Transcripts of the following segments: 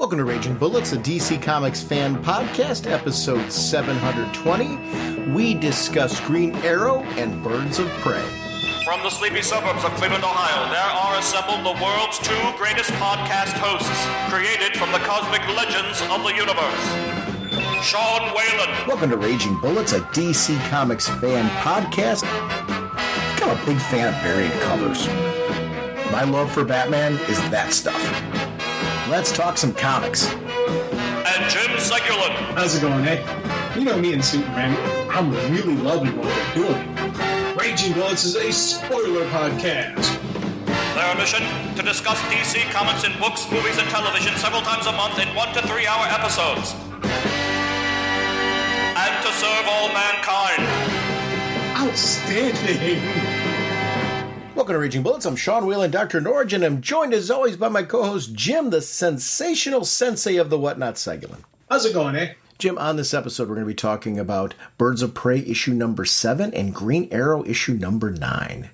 Welcome to Raging Bullets, a DC Comics fan podcast, episode 720. We discuss Green Arrow and Birds of Prey. From the sleepy suburbs of Cleveland, Ohio, there are assembled the world's two greatest podcast hosts, created from the cosmic legends of the universe. Sean Whalen. Welcome to Raging Bullets, a DC Comics fan podcast. I'm a big fan of variant colors. My love for Batman is that stuff. Let's talk some comics. And Jim Segulin. How's it going, eh? You know me and Superman. I'm really loving what they're doing. Raging Bullets is a spoiler podcast. Their mission, to discuss DC Comics in books, movies, and television several times a month in 1 to 3 hour episodes. And to serve all mankind. Outstanding. Welcome to Raging Bullets. I'm Sean Whalen, drnorge, and I'm joined as always by my co-host Jim, the sensational sensei of the Whatnot Segulin. How's it going, eh? Jim, on this episode we're going to be talking about Birds of Prey issue number 7 and Green Arrow issue number 9.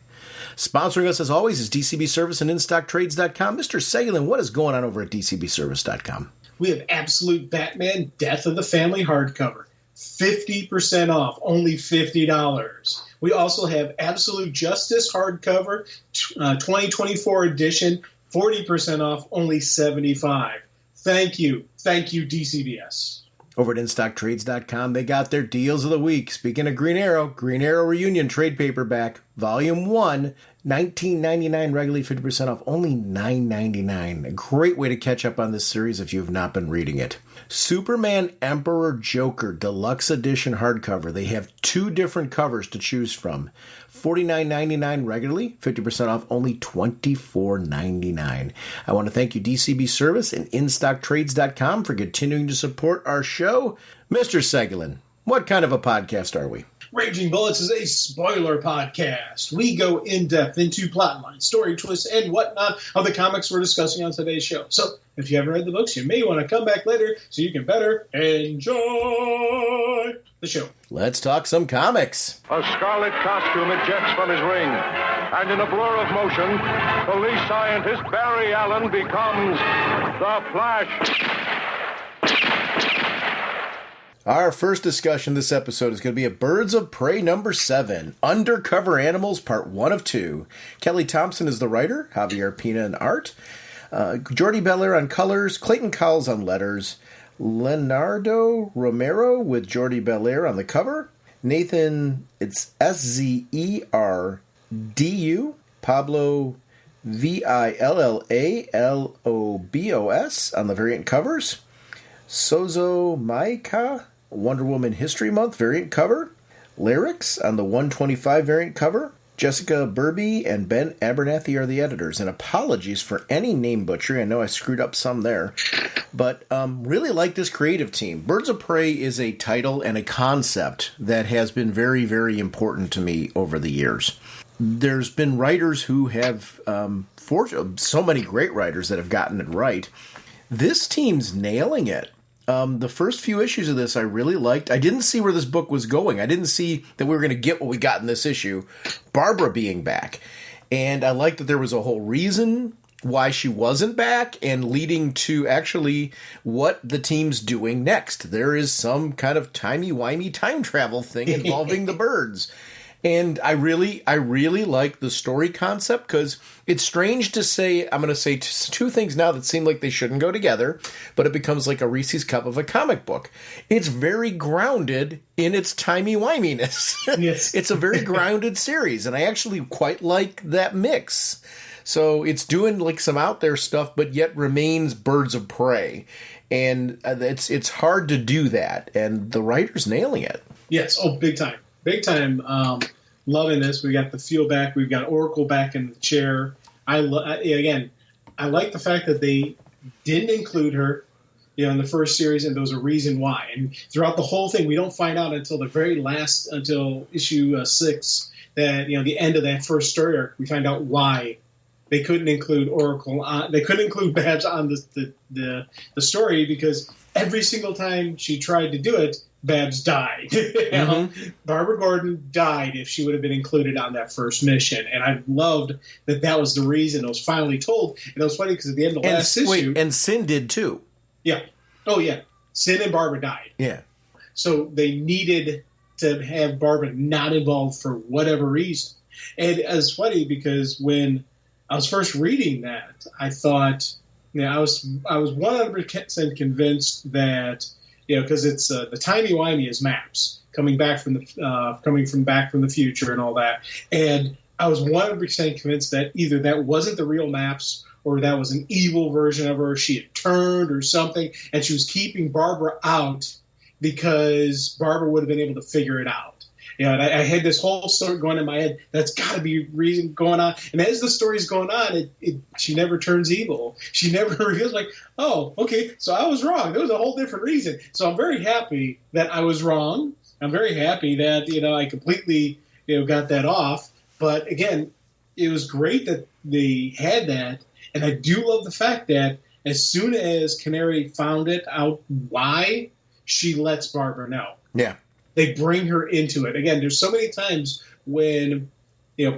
Sponsoring us as always is DCB Service and InStockTrades.com. Mr. Segulin, what is going on over at DCBService.com? We have Absolute Batman Death of the Family hardcover. 50% off, only $50. We also have Absolute Justice hardcover, 2024 edition, 40% off, only $75. Thank you, DCBS. Over at InStockTrades.com, they got their deals of the week. Speaking of Green Arrow Reunion trade paperback, Volume 1, $19.99, regularly 50% off, only $9.99. A great way to catch up on this series if you have not been reading it. Superman Emperor Joker Deluxe Edition hardcover. They have 2 different covers to choose from. $49.99 regularly, 50% off, only $24.99. I want to thank you, DCB Service and InStockTrades.com, for continuing to support our show. Mr. Segulin, what kind of a podcast are we? Raging Bullets is a spoiler podcast. We go in-depth into plotlines, story twists, and whatnot of the comics we're discussing on today's show. So, if you haven't read the books, you may want to come back later so you can better enjoy the show. Let's talk some comics. A scarlet costume ejects from his ring, and in a blur of motion, police scientist Barry Allen becomes the Flash. Our first discussion this episode is going to be a Birds of Prey number 7, Undercover Animals, part 1 of 2. Kelly Thompson is the writer, Javier Pina on art, Jordi Belair on colors, Clayton Cowles on letters, Leonardo Romero with Jordi Belair on the cover, Nathan, it's Zerdu, Pablo Villalobos on the variant covers, Sozo Maika, Wonder Woman History Month variant cover, Lyrics on the 125 variant cover, Jessica Burby and Ben Abernathy are the editors, and apologies for any name butchery. I know I screwed up some there, but really like this creative team. Birds of Prey is a title and a concept that has been very, very important to me over the years. There's been writers who have, so many great writers that have gotten it right. This team's nailing it. The first few issues of this I really liked. I didn't see where this book was going. I didn't see that we were going to get what we got in this issue, Barbara being back. And I liked that there was a whole reason why she wasn't back and leading to actually what the team's doing next. There is some kind of timey-wimey time travel thing involving the birds. And I really like the story concept because it's strange to say, I'm going to say 2 things now that seem like they shouldn't go together, but it becomes like a Reese's Cup of a comic book. It's very grounded in its timey-wiminess. Yes. It's a very grounded series, and I actually quite like that mix. So it's doing like some out there stuff, but yet remains Birds of Prey. And it's hard to do that, and the writer's nailing it. Yes, big time. Big time. Loving this. We got the feel back. We've got Oracle back in the chair. I like the fact that they didn't include her, in the first series, and there was a reason why. And throughout the whole thing, we don't find out until the very last, until issue 6, that the end of that first story arc, we find out why they couldn't include Oracle. They couldn't include Babs on the story because every single time she tried to do it, Babs died. Barbara Gordon died if she would have been included on that first mission. And I loved that was the reason it was finally told. And it was funny because at the end of the last issue... and Sin did too. Yeah. Oh, yeah. Sin and Barbara died. Yeah. So they needed to have Barbara not involved for whatever reason. And it's funny because when I was first reading that, I thought, I was 100% convinced that, because it's the timey-wimey is maps coming back from the future and all that. And I was 100% convinced that either that wasn't the real maps or that was an evil version of her. She had turned or something, and she was keeping Barbara out because Barbara would have been able to figure it out. And I had this whole story going in my head. That's got to be reason going on. And as the story's going on, she never turns evil. She never reveals like, oh, okay, so I was wrong. There was a whole different reason. So I'm very happy that I was wrong. I'm very happy that I completely got that off. But again, it was great that they had that, and I do love the fact that as soon as Canary found out why, she lets Barbara know. Yeah. They bring her into it. Again, there's so many times when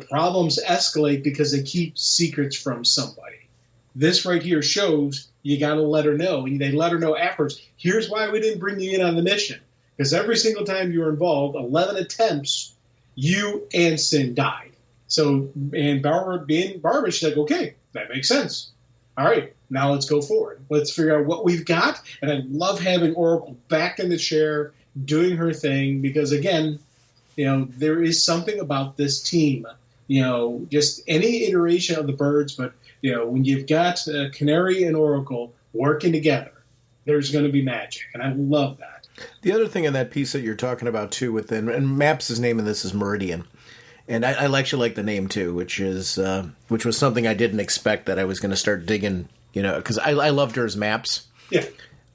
problems escalate because they keep secrets from somebody. This right here shows you got to let her know. They let her know afterwards. Here's why we didn't bring you in on the mission. Because every single time you were involved, 11 attempts, you and Sin died. So, and Barbara, being Barbara, she's like, okay, that makes sense. All right, now let's go forward. Let's figure out what we've got. And I love having Oracle back in the chair doing her thing because, again, there is something about this team. Just any iteration of the birds, but, when you've got Canary and Oracle working together, there's going to be magic. And I love that. The other thing in that piece that you're talking about, too, and Maps' name in this is Meridian. And I actually like the name, too, which was something I didn't expect that I was going to start digging, because I loved her as Maps. Yeah.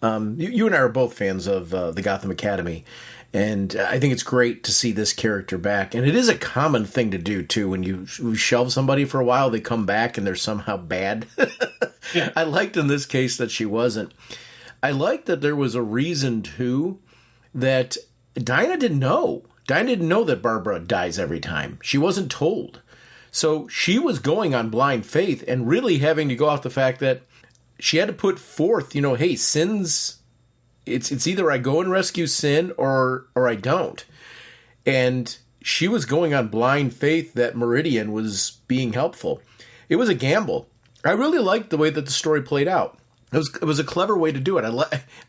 You and I are both fans of the Gotham Academy, and I think it's great to see this character back. And it is a common thing to do, too. When you shelve somebody for a while, they come back and they're somehow bad. Yeah. I liked in this case that she wasn't. I liked that there was a reason, too, that Dinah didn't know. Dinah didn't know that Barbara dies every time. She wasn't told. So she was going on blind faith and really having to go off the fact that she had to put forth, hey, Sin's, it's either I go and rescue Sin or I don't. And she was going on blind faith that Meridian was being helpful. It was a gamble. I really liked the way that the story played out. It was a clever way to do it.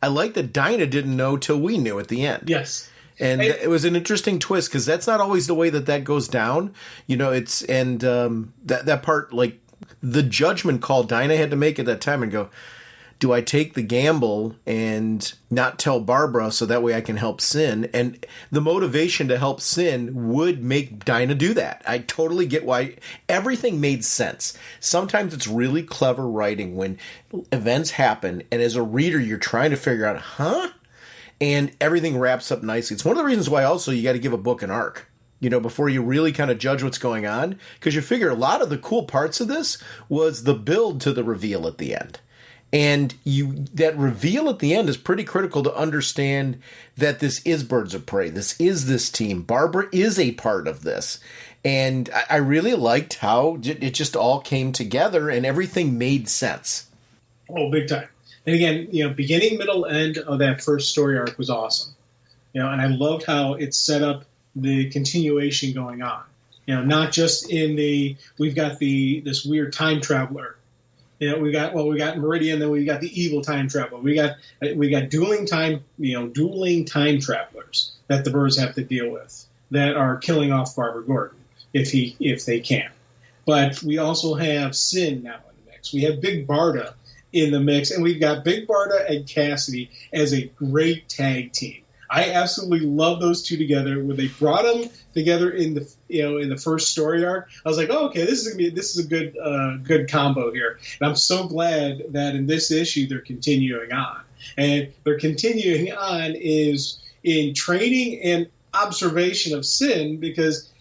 I like that Dinah didn't know till we knew at the end. Yes. And it was an interesting twist because that's not always the way that goes down. That part, like the judgment call Dinah had to make at that time and go, do I take the gamble and not tell Barbara so that way I can help Sin? And the motivation to help Sin would make Dinah do that. I totally get why everything made sense. Sometimes it's really clever writing when events happen and as a reader you're trying to figure out, and everything wraps up nicely. It's one of the reasons why also you got to give a book an arc, before you really kind of judge what's going on. Because you figure a lot of the cool parts of this was the build to the reveal at the end. And that reveal at the end is pretty critical to understand that this is Birds of Prey. This is this team. Barbara is a part of this. And I really liked how it just all came together and everything made sense. Oh, big time. And again, beginning, middle, end of that first story arc was awesome. And I loved how it set up the continuation going on. Not just in we've got this weird time traveler. We got Meridian, then we got the evil time traveler. We got dueling time travelers that the birds have to deal with that are killing off Barbara Gordon if they can. But we also have Sin now in the mix. We have Big Barda in the mix, and we've got Big Barda and Cassidy as a great tag team. I absolutely love those two together. When they brought them together in the first story arc, I was like, oh, okay, this is a good combo here. And I'm so glad that in this issue they're continuing on, and they're continuing on is in training and observation of Sin, because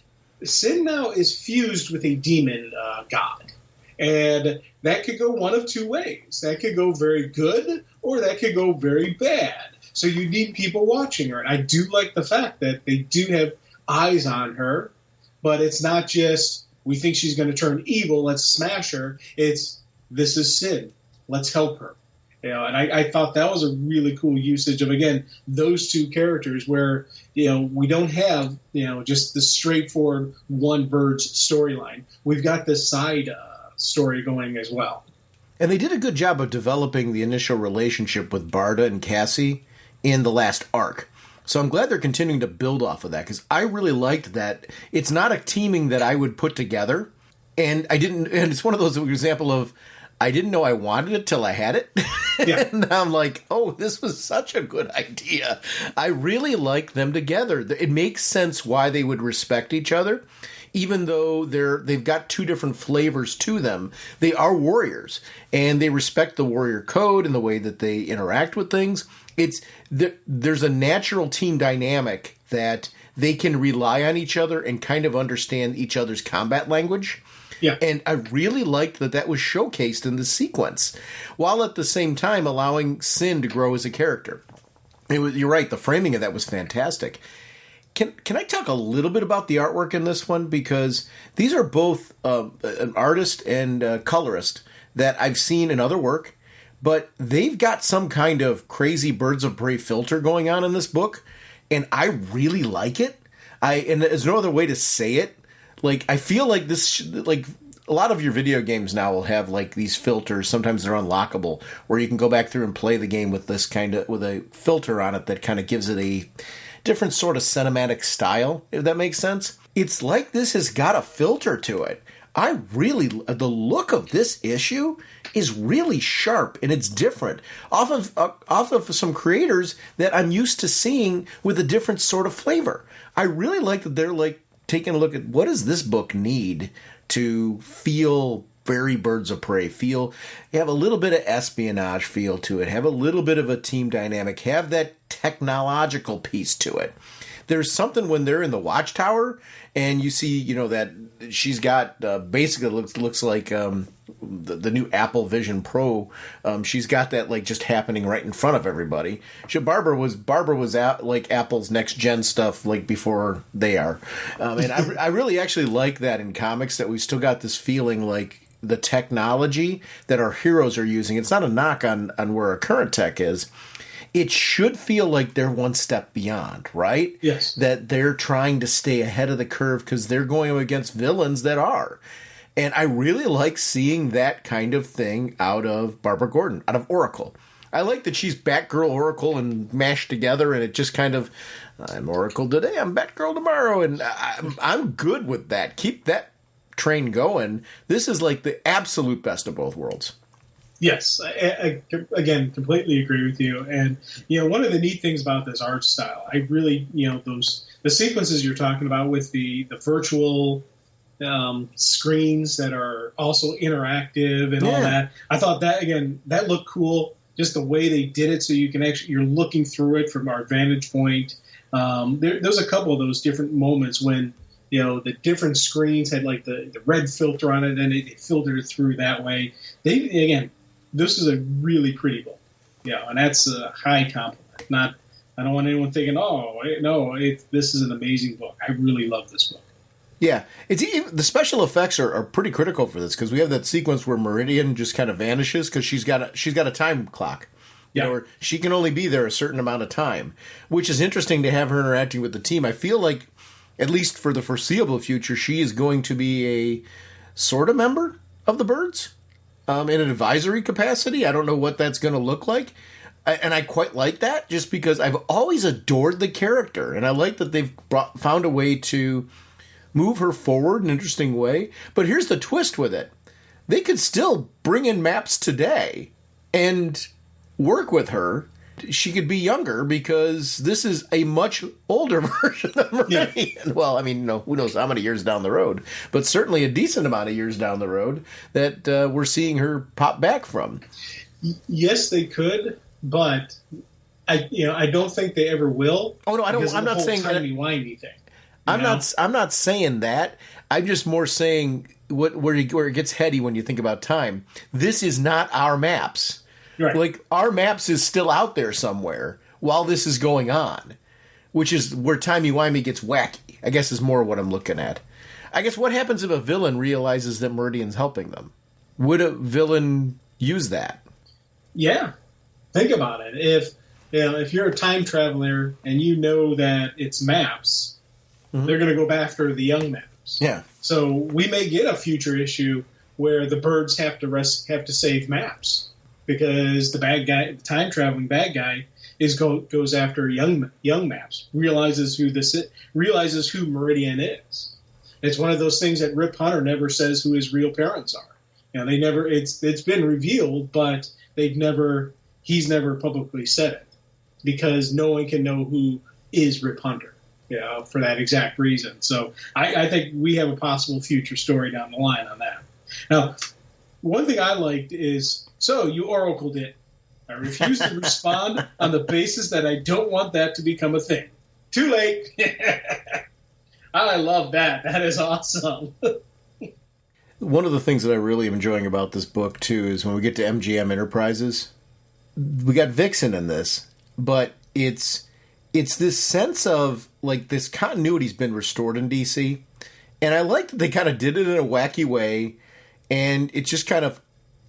Sin now is fused with a demon god. And that could go one of two ways. That could go very good, or that could go very bad. So you need people watching her. And I do like the fact that they do have eyes on her, but it's not just, we think she's going to turn evil, let's smash her. It's, this is Sin. Let's help her. And I thought that was a really cool usage of, again, those two characters where, we don't have, just the straightforward one bird's storyline. We've got this side story going as well. And they did a good job of developing the initial relationship with Barda and Cassie in the last arc. So I'm glad they're continuing to build off of that, because I really liked that. It's not a teaming that I would put together, and it's one of those example of, I didn't know I wanted it till I had it. Yeah. And I'm like, oh, this was such a good idea. I really like them together. It makes sense why they would respect each other. Even though they've got two different flavors to them, they are warriors, and they respect the warrior code and the way that they interact with things. There's a natural team dynamic that they can rely on each other and kind of understand each other's combat language. Yeah. And I really liked that was showcased in the sequence, while at the same time allowing Sin to grow as a character. You're right, the framing of that was fantastic. Can I talk a little bit about the artwork in this one? Because these are both an artist and a colorist that I've seen in other work, but they've got some kind of crazy Birds of Prey filter going on in this book, and I really like it. And there's no other way to say it. Like, I feel like this, like, a lot of your video games now will have, like, these filters. Sometimes they're unlockable, where you can go back through and play the game with this with a filter on it that kind of gives it a different sort of cinematic style, if that makes sense. It's like this has got a filter to it. The look of this issue is really sharp, and it's different off of some creators that I'm used to seeing with a different sort of flavor. I really like that they're like taking a look at, what does this book need to feel very Birds of Prey, have a little bit of espionage feel to it, have a little bit of a team dynamic, have that technological piece to it. There's something when they're in the watchtower and you see, that she's got basically looks like the new Apple Vision Pro. She's got that like just happening right in front of everybody. Barbara was out like Apple's next gen stuff like before they are, and I really actually like that in comics, that we still got this feeling like the technology that our heroes are using. It's not a knock on where our current tech is. It should feel like they're one step beyond, right? Yes. That they're trying to stay ahead of the curve because they're going up against villains that are. And I really like seeing that kind of thing out of Barbara Gordon, out of Oracle. I like that she's Batgirl, Oracle, and mashed together, and it just kind of, I'm Oracle today, I'm Batgirl tomorrow, and I'm good with that. Keep that train going. This is like the absolute best of both worlds. Yes, I again, completely agree with you. And, one of the neat things about this art style, I really, the sequences you're talking about with the virtual screens that are also interactive and all that, I thought that, again, that looked cool. Just the way they did it, so you can you're looking through it from our vantage point. There's a couple of those different moments when, the different screens had like the red filter on it, and it filtered through that way. This is a really pretty book. Yeah, and that's a high compliment. I don't want anyone thinking, this is an amazing book. I really love this book. Yeah, the special effects are pretty critical for this, because we have that sequence where Meridian just kind of vanishes because she's got a time clock. Or she can only be there a certain amount of time, which is interesting to have her interacting with the team. I feel like, at least for the foreseeable future, she is going to be a sort of member of the Birds. In an advisory capacity. I don't know what that's going to look like. And I quite like that, just because I've always adored the character. And I like that they've found a way to move her forward in an interesting way. But here's the twist with it. They could still bring in maps today and work with her. She could be younger, because this is a much older version of Meridian. Yeah. Well, I mean, who knows how many years down the road, but certainly a decent amount of years down the road that we're seeing her pop back from. Yes, they could, but I don't think they ever will. Oh no, I don't. I'm not saying that. Timey-wimey thing. I'm not saying that. I'm just more saying where it gets heady when you think about time. This is not our maps. Right. Like, our maps is still out there somewhere while this is going on, which is where timey-wimey gets wacky, I guess, is more what I'm looking at. I guess, what happens if a villain realizes that Meridian's helping them? Would a villain use that? Yeah. think about it. If you're a time traveler and you know that it's maps, they're going to go after the young maps. Yeah. So we may get a future issue where the birds have to save maps because the bad guy, the time traveling bad guy, goes after young maps. Realizes who Meridian is. It's one of those things that Rip Hunter never says who his real parents are. They never. It's been revealed, but he's never publicly said it because no one can know who is Rip Hunter. For that exact reason. So I think we have a possible future story down the line on that. Now, one thing I liked is, so you oracled it. I refuse to respond on the basis that I don't want that to become a thing. Too late. I love that. That is awesome. One of the things that I really am enjoying about this book, too, is when we get to MGM Enterprises, we got Vixen in this, but it's this sense of, like, this continuity's been restored in DC. And I like that they kind of did it in a wacky way. And it's just kind of,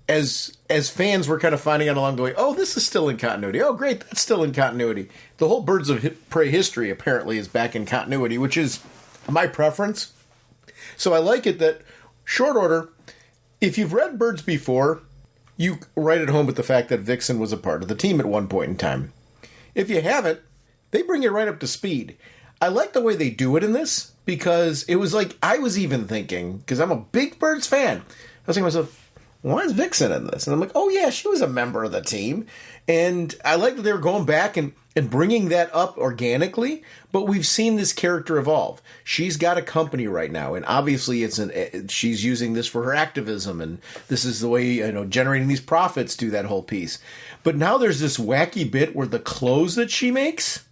as fans, we're kind of finding out along the way, oh, this is still in continuity. Oh, great, that's still in continuity. The whole Birds of Prey history, apparently, is back in continuity, which is my preference. So I like it that, short order, if you've read Birds before, you write at home with the fact that Vixen was a part of the team at one point in time. If you haven't, they bring it right up to speed. I like the way they do it in this, because it was like, I was even thinking, because I'm a big Birds fan, I was thinking to myself, why is Vixen in this? And I'm like, oh yeah, she was a member of the team. And I like that they were going back and bringing that up organically, but we've seen this character evolve. She's got a company right now, and obviously she's using this for her activism, and this is the way, generating these profits do that whole piece. But now there's this wacky bit where the clothes that she makes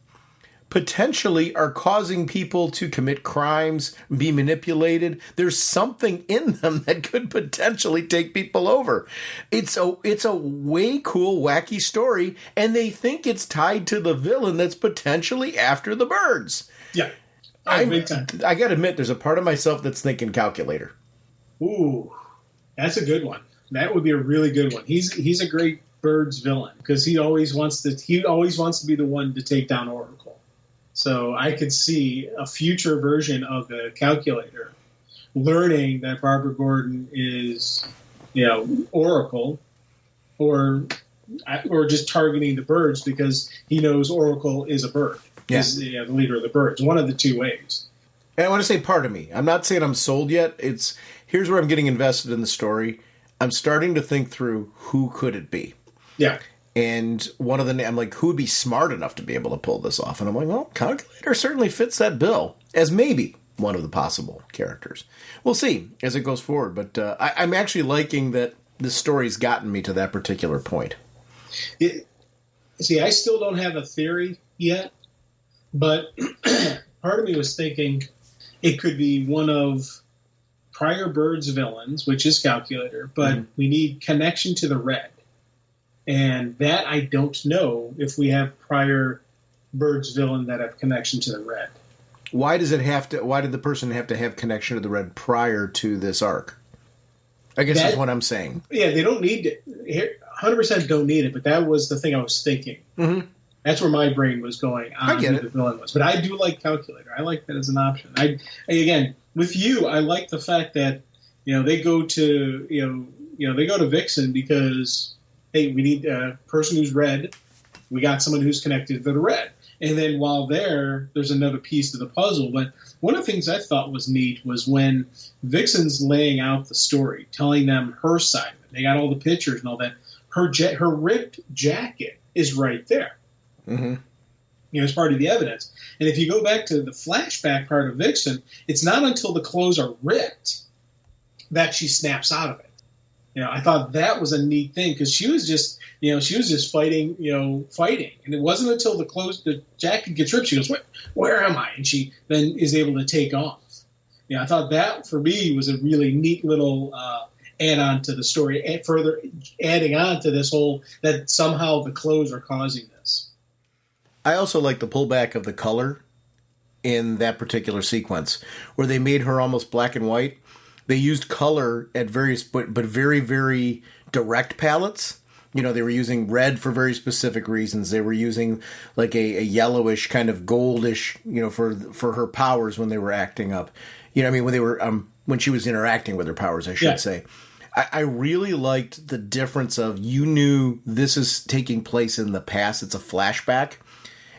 potentially are causing people to commit crimes, be manipulated. There's something in them that could potentially take people over. It's a way cool, wacky story, and they think it's tied to the villain that's potentially after the birds. Yeah. I got to admit, there's a part of myself that's thinking Calculator. Ooh, that's a good one. That would be a really good one. He's a great Birds villain because he always wants to be the one to take down Oracle. So I could see a future version of the Calculator learning that Barbara Gordon is, Oracle, or just targeting the birds because he knows Oracle is a bird. Yeah. Is the leader of the birds. One of the two ways. And I want to say part of me. I'm not saying I'm sold yet. Here's where I'm getting invested in the story. I'm starting to think through who could it be. Yeah. And one of I'm like, who would be smart enough to be able to pull this off? And I'm like, well, Calculator certainly fits that bill as maybe one of the possible characters. We'll see as it goes forward. But I'm actually liking that this story's gotten me to that particular point. I still don't have a theory yet, but part of me was thinking it could be one of prior Birds villains, which is Calculator, but we need connection to the Red. And that I don't know if we have prior Birds villain that have connection to the Red. Why did the person have to have connection to the Red prior to this arc? I guess that's what I'm saying. Yeah, they don't need it. 100% don't need it, but that was the thing I was thinking. Mm-hmm. That's where my brain was going on who the villain was. But I do like Calculator. I like that as an option. Again, with you, I like the fact that they go to they go to Vixen because, hey, we need a person who's Red. We got someone who's connected to the Red. And then while there's another piece to the puzzle. But one of the things I thought was neat was when Vixen's laying out the story, telling them her side of it. They got all the pictures and all that. Her ripped jacket is right there. Mm-hmm. As part of the evidence. And if you go back to the flashback part of Vixen, it's not until the clothes are ripped that she snaps out of it. I thought that was a neat thing because she was just fighting. And it wasn't until the jacket gets ripped, she goes, where am I? And she then is able to take off. I thought that, for me, was a really neat little add-on to the story, and further adding on to this whole, that somehow the clothes are causing this. I also like the pullback of the color in that particular sequence, where they made her almost black and white. They used color at various, but very, very direct palettes They were using red for very specific reasons. They were using like a yellowish kind of goldish, for her powers when they were acting up. When they were when she was interacting with her powers, I should say. I really liked the difference of, you knew this is taking place in the past. It's a flashback.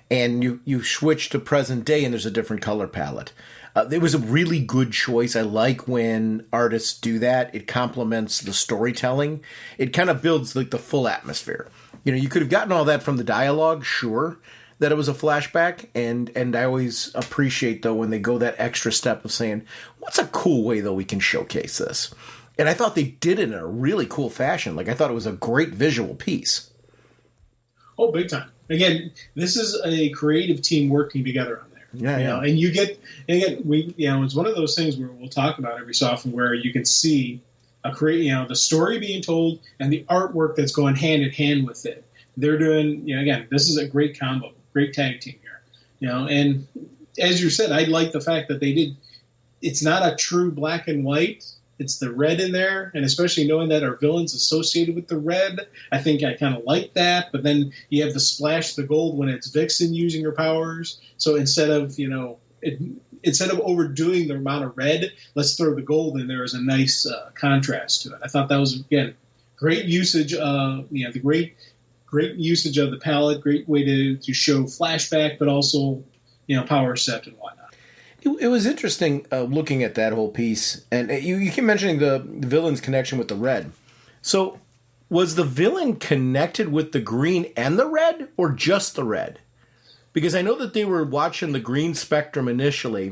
And you switch to present day and there's a different color palette. It was a really good choice. I like when artists do that. It complements the storytelling. It kind of builds like the full atmosphere. You could have gotten all that from the dialogue, sure, that it was a flashback. And I always appreciate, though, when they go that extra step of saying, what's a cool way, though, we can showcase this? And I thought they did it in a really cool fashion. Like, I thought it was a great visual piece. Oh, big time. Again, this is a creative team working together on there. Yeah. And you get, it's one of those things where we'll talk about every so often where you can see the story being told and the artwork that's going hand in hand with it. They're doing, again, this is a great combo, great tag team here. And as you said, I like the fact that it's not a true black and white. It's the red in there, and especially knowing that our villain's associated with the red, I think I kind of like that. But then you have the splash of the gold when it's Vixen using her powers. So instead of overdoing the amount of red, let's throw the gold in there as a nice contrast to it. I thought that was, again, great usage of the great usage of the palette, great way to show flashback, but also power set and whatnot. It was interesting looking at that whole piece, and you keep mentioning the villain's connection with the red. So, was the villain connected with the green and the red, or just the red? Because I know that they were watching the green spectrum initially,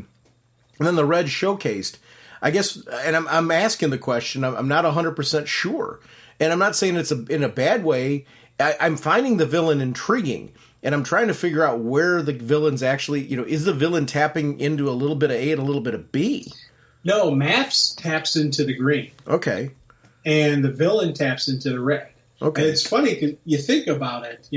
and then the red showcased. I guess, and I'm asking the question, I'm not 100% sure. And I'm not saying it's in a bad way. I'm finding the villain intriguing. And I'm trying to figure out where the villain's actually, is the villain tapping into a little bit of A and a little bit of B? No, Maps taps into the green. Okay. And the villain taps into the red. Okay. And it's funny because you think about it,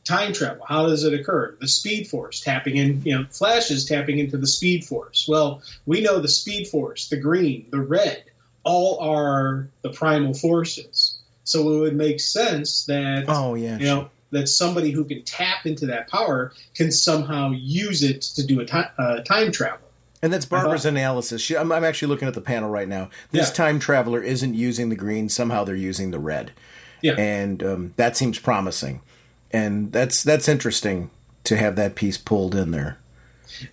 time travel, how does it occur? The Speed Force tapping in, Flash is tapping into the Speed Force. Well, we know the Speed Force, the green, the red, all are the primal forces. So it would make sense that, that somebody who can tap into that power can somehow use it to do a time travel. And that's Barbara's analysis. I'm actually looking at the panel right now. This time traveler isn't using the green. Somehow they're using the red. Yeah. And that seems promising. And that's interesting to have that piece pulled in there.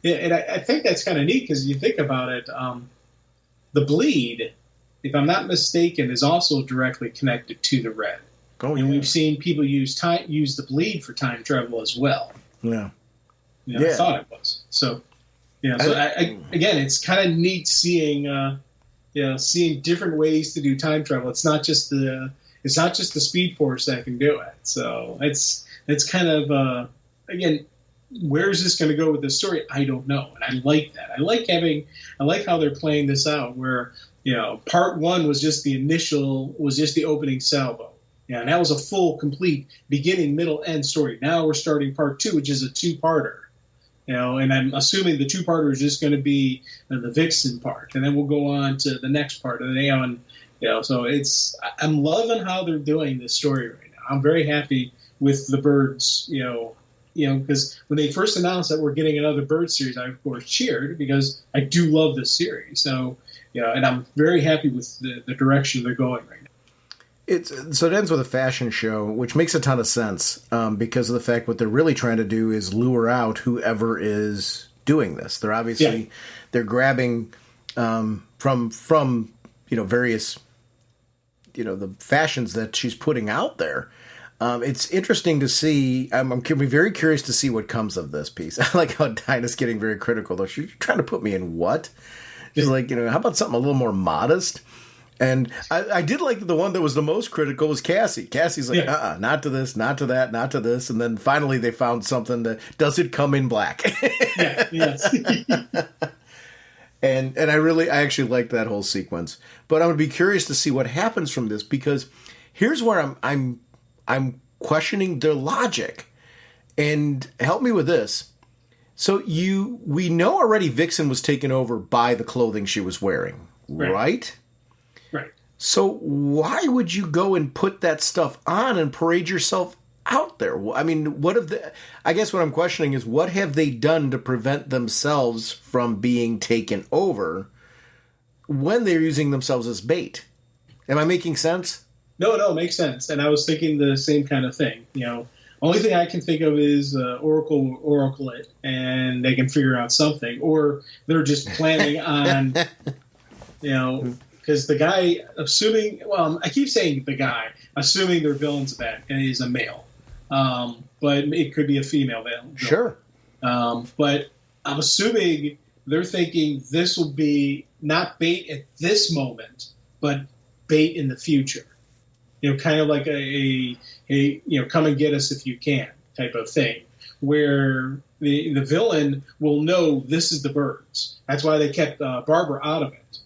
Yeah, and I think that's kind of neat because you think about it. The bleed, if I'm not mistaken, is also directly connected to the red. Oh, and we've seen people use the bleed for time travel as well. Yeah. I thought it was. So, again, it's kind of neat seeing different ways to do time travel. It's not just the Speed Force that can do it. So it's kind of again, where is this going to go with this story? I don't know, and I like that. I like how they're playing this out. Where part one was just the opening salvo. Yeah, and that was a full, complete beginning, middle, end story. Now we're starting part two, which is a two-parter. And I'm assuming the two-parter is just going to be the Vixen part, and then we'll go on to the next part of the Aeon. So I'm loving how they're doing this story right now. I'm very happy with the Birds. Because when they first announced that we're getting another Bird series, I of course cheered because I do love this series. So and I'm very happy with the direction they're going right now. So it ends with a fashion show, which makes a ton of sense because of the fact what they're really trying to do is lure out whoever is doing this. They're obviously they're grabbing from various the fashions that she's putting out there. It's interesting to see. I'm very curious to see what comes of this piece. I like how Dinah's getting very critical though. She's trying to put me in what? She's like, how about something a little more modest? And I did like the one that was the most critical was Cassie. Cassie's like, not to this, not to that, not to this. And then finally they found something that, does it come in black? Yes. And I actually liked that whole sequence. But I'm going to be curious to see what happens from this because here's where I'm questioning their logic. And help me with this. So we know already Vixen was taken over by the clothing she was wearing, right? Right. So why would you go and put that stuff on and parade yourself out there? I mean, I guess what I'm questioning is what have they done to prevent themselves from being taken over when they're using themselves as bait? Am I making sense? No, it makes sense. And I was thinking the same kind of thing. Only thing I can think of is Oracle it, and they can figure out something. Or they're just planning on, because the guy, I keep saying the guy, assuming their villain's back and he's a male. But it could be a female villain. Sure. But I'm assuming they're thinking this will be not bait at this moment, but bait in the future. Kind of like a come and get us if you can type of thing, where the villain will know this is the birds. That's why they kept Barbara out of it.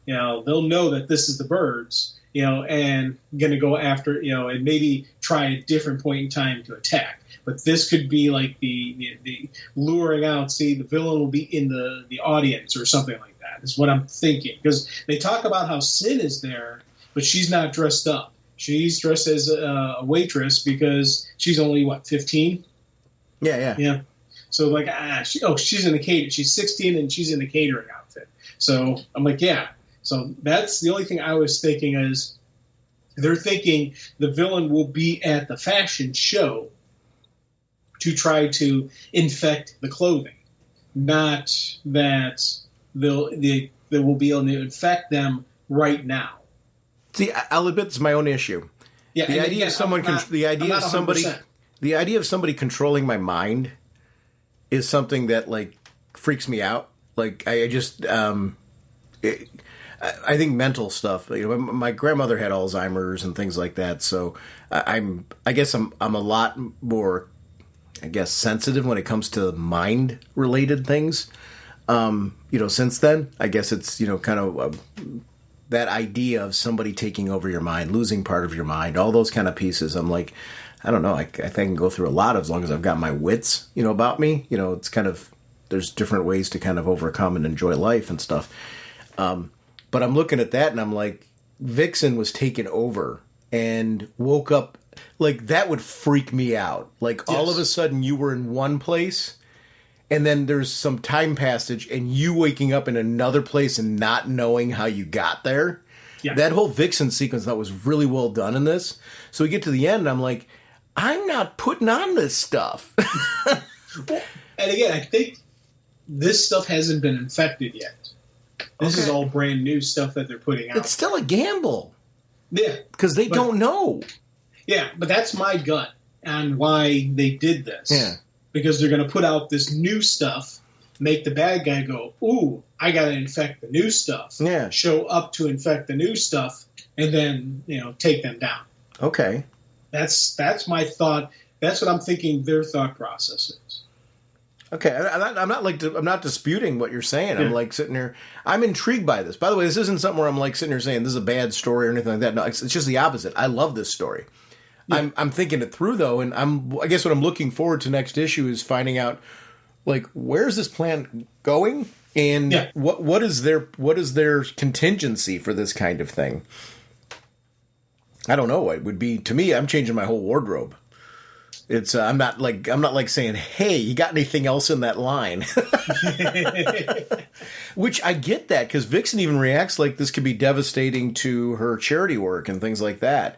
They'll know that this is the birds, and going to go after, and maybe try a different point in time to attack. But this could be like the luring out. See, the villain will be in the audience or something like that. Is what I'm thinking, because they talk about how Sin is there, but she's not dressed up. She's dressed as a waitress because she's only, 15? Yeah. So, she's in the catering. She's 16 and she's in the catering outfit. So, I'm like, yeah. So, that's the only thing I was thinking is they're thinking the villain will be at the fashion show to try to infect the clothing. Not that they will be able to infect them right now. See, I'll admit it's my own issue. Yeah, the idea of somebody controlling my mind is something that freaks me out. I think mental stuff. My grandmother had Alzheimer's and things like that, so I guess I'm a lot more, sensitive when it comes to mind related things. Since then, I guess it's kind of. That idea of somebody taking over your mind, losing part of your mind, all those kind of pieces. I'm like, I don't know. I think I can go through a lot as long as I've got my wits, about me. It's kind of, there's different ways to kind of overcome and enjoy life and stuff. But I'm looking at that and I'm like, Vixen was taken over and woke up. That would freak me out. Yes. All of a sudden you were in one place and then there's some time passage and you waking up in another place and not knowing how you got there. Yeah. That whole Vixen sequence that was really well done in this. So we get to the end and I'm like, I'm not putting on this stuff. And again, I think this stuff hasn't been infected yet. This is all brand new stuff that they're putting out. It's still a gamble. Yeah. Because they don't know. Yeah, but that's my gut on why they did this. Yeah. Because they're going to put out this new stuff, make the bad guy go, ooh, I got to infect the new stuff. Yeah. Show up to infect the new stuff, and then, take them down. Okay. That's my thought. That's what I'm thinking their thought process is. Okay. I'm not disputing what you're saying. Yeah. I'm sitting here. I'm intrigued by this. By the way, this isn't something where I'm sitting here saying this is a bad story or anything like that. No, it's just the opposite. I love this story. Yeah. I'm thinking it through though, and I guess what I'm looking forward to next issue is finding out where's this plan going, and what is their contingency for this kind of thing. I don't know. It would be, to me, I'm changing my whole wardrobe. It's I'm not saying, hey, you got anything else in that line? Which I get that, because Vixen even reacts like this could be devastating to her charity work and things like that.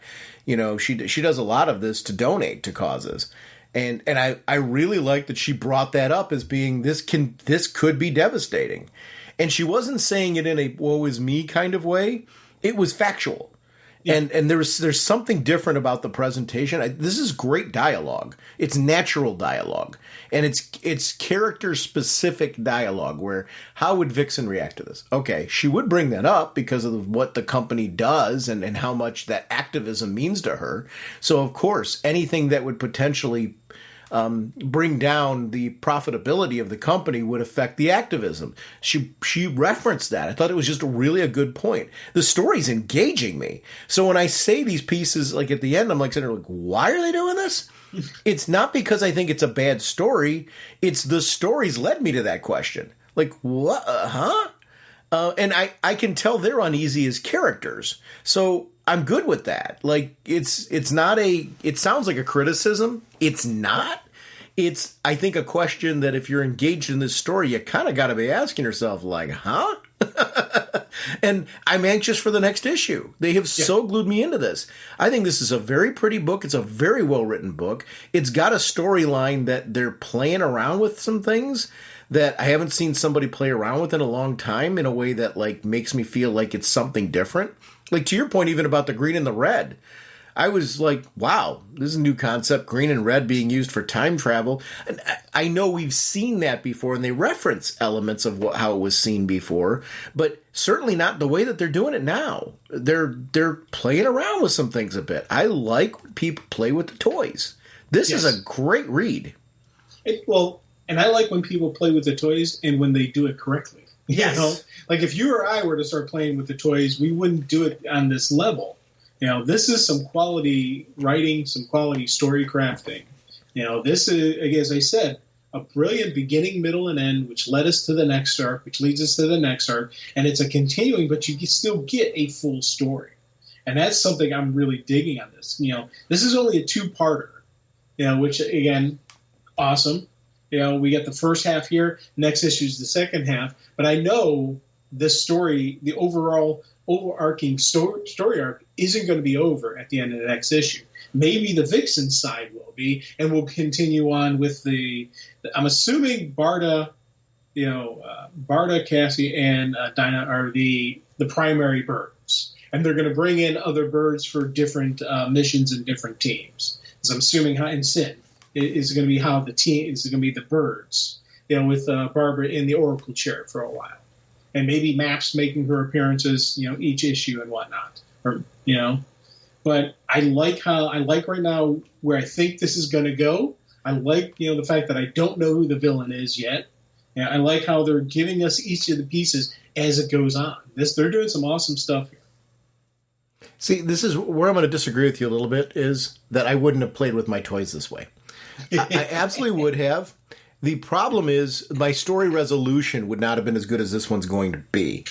She does a lot of this to donate to causes. And I really like that she brought that up as being this could be devastating. And she wasn't saying it in a woe is me kind of way. It was factual. Yeah. And there's something different about the presentation. This is great dialogue. It's natural dialogue. And it's character-specific dialogue, where how would Vixen react to this? Okay, she would bring that up because of what the company does and how much that activism means to her. So, of course, anything that would potentially bring down the profitability of the company would affect the activism. She referenced that. I thought it was just a good point. The story's engaging me. So when I say these pieces, at the end, I'm sitting there why are they doing this? It's not because I think it's a bad story. It's the stories led me to that question. What? And I can tell they're uneasy as characters. So I'm good with that. Like, it sounds like a criticism. It's not. It's, I think, a question that if you're engaged in this story, you kind of got to be asking yourself, like, huh? And I'm anxious for the next issue. They have so glued me into this. I think this is a very pretty book. It's a very well-written book. It's got a storyline that they're playing around with some things that I haven't seen somebody play around with in a long time in a way that, like, makes me feel like it's something different. Like, to your point, even about the green and the red, I was like, wow, this is a new concept, green and red being used for time travel. And I know we've seen that before, and they reference elements of how it was seen before, but certainly not the way that they're doing it now. They're playing around with some things a bit. I like when people play with the toys. This is a great read. And I like when people play with the toys and when they do it correctly. Yes. You know? Like, if you or I were to start playing with the toys, we wouldn't do it on this level. You know, this is some quality writing, some quality story crafting. You know, this is, as I said, a brilliant beginning, middle, and end, which led us to the next arc, which leads us to the next arc. And it's a continuing, but you still get a full story. And that's something I'm really digging on this. You know, this is only a two-parter, you know, which, again, awesome. You know, we get the first half here. Next issue is the second half. But I know this story, the overarching story arc, isn't going to be over at the end of the next issue. Maybe the Vixen side will be, and we'll continue on with I'm assuming Barda, Barda, Cassie, and Dinah are the primary birds, and they're going to bring in other birds for different missions and different teams. So I'm assuming and Sin is going to be how the team is going to be the birds, with Barbara in the Oracle chair for a while. And maybe Maps making her appearances, each issue and whatnot, But I like right now where I think this is going to go. I like, the fact that I don't know who the villain is yet. And I like how they're giving us each of the pieces as it goes on. They're doing some awesome stuff here. See, this is where I'm going to disagree with you a little bit, is that I wouldn't have played with my toys this way. I absolutely would have. The problem is my story resolution would not have been as good as this one's going to be,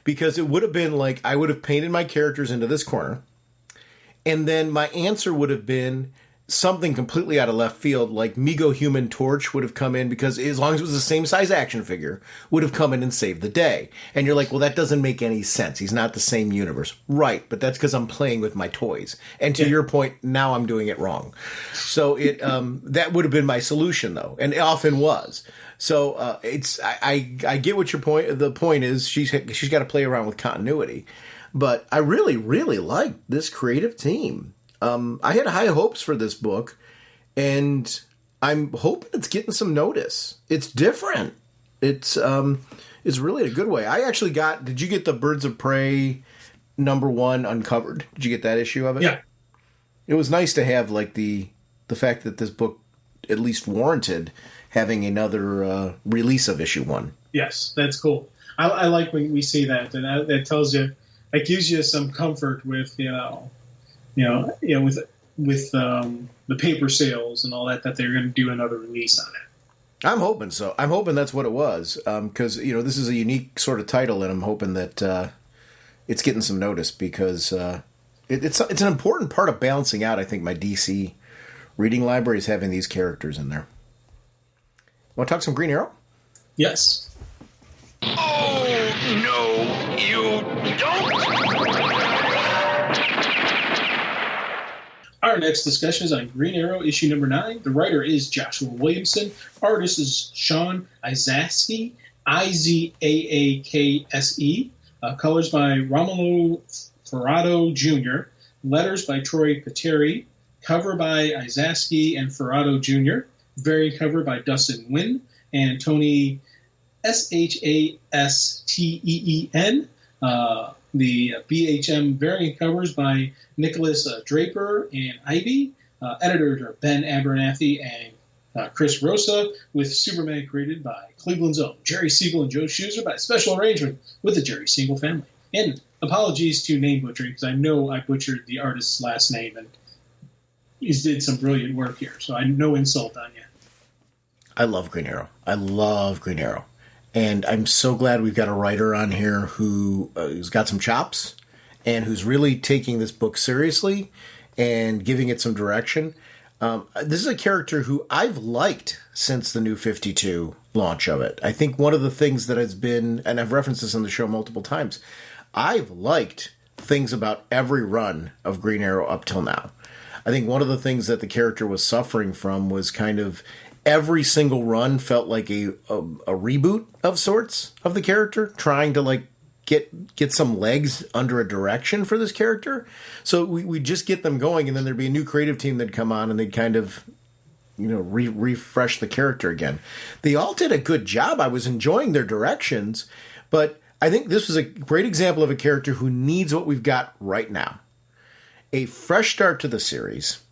because it would have been like I would have painted my characters into this corner, and then my answer would have been something completely out of left field, like Mego Human Torch would have come in, because as long as it was the same size action figure, would have come in and saved the day. And you're like, well, that doesn't make any sense. He's not the same universe. Right, but that's because I'm playing with my toys. And to your point, now I'm doing it wrong. So that would have been my solution, though, and it often was. So I get what your point. The point is she's got to play around with continuity. But I really, really like this creative team. I had high hopes for this book, and I'm hoping it's getting some notice. It's different. It's really a good way. I actually did you get the Birds of Prey #1 uncovered? Did you get that issue of it? Yeah. It was nice to have, like, the fact that this book at least warranted having another release of issue 1. Yes, that's cool. I like when we see that, and that tells you, that gives you some comfort with, with the paper sales and all that they're going to do another release on it. I'm hoping so. I'm hoping that's what it was, because this is a unique sort of title, and I'm hoping that it's getting some notice, because it's an important part of balancing out, I think, my DC reading library is having these characters in there. Want to talk some Green Arrow? Yes. Oh, no, you don't! Our next discussion is on Green Arrow, issue #9. The writer is Joshua Williamson. Artist is Sean Izaakse, Izaakse. Colors by Romulo Ferrado Jr. Letters by Troy Peteri. Cover by Izaakse and Ferrado Jr. Variant cover by Dustin Nguyen and Tony Shasten. The BHM variant covers by Nicholas Draper and Ivy. Editors are Ben Abernathy and Chris Rosa, with Superman created by Cleveland's own Jerry Siegel and Joe Shuster by special arrangement with the Jerry Siegel family. And apologies to name butchering, because I know I butchered the artist's last name, and he did some brilliant work here, so no insult on you. I love Green Arrow. And I'm so glad we've got a writer on here who's got some chops and who's really taking this book seriously and giving it some direction. This is a character who I've liked since the New 52 launch of it. I think one of the things that has been, and I've referenced this on the show multiple times, I've liked things about every run of Green Arrow up till now. I think one of the things that the character was suffering from was kind of every single run felt like a reboot of sorts of the character, trying to like get some legs under a direction for this character. So we just get them going, and then there'd be a new creative team that'd come on and they'd kind of, refresh the character again. They all did a good job. I was enjoying their directions, but I think this was a great example of a character who needs what we've got right now. A fresh start to the series.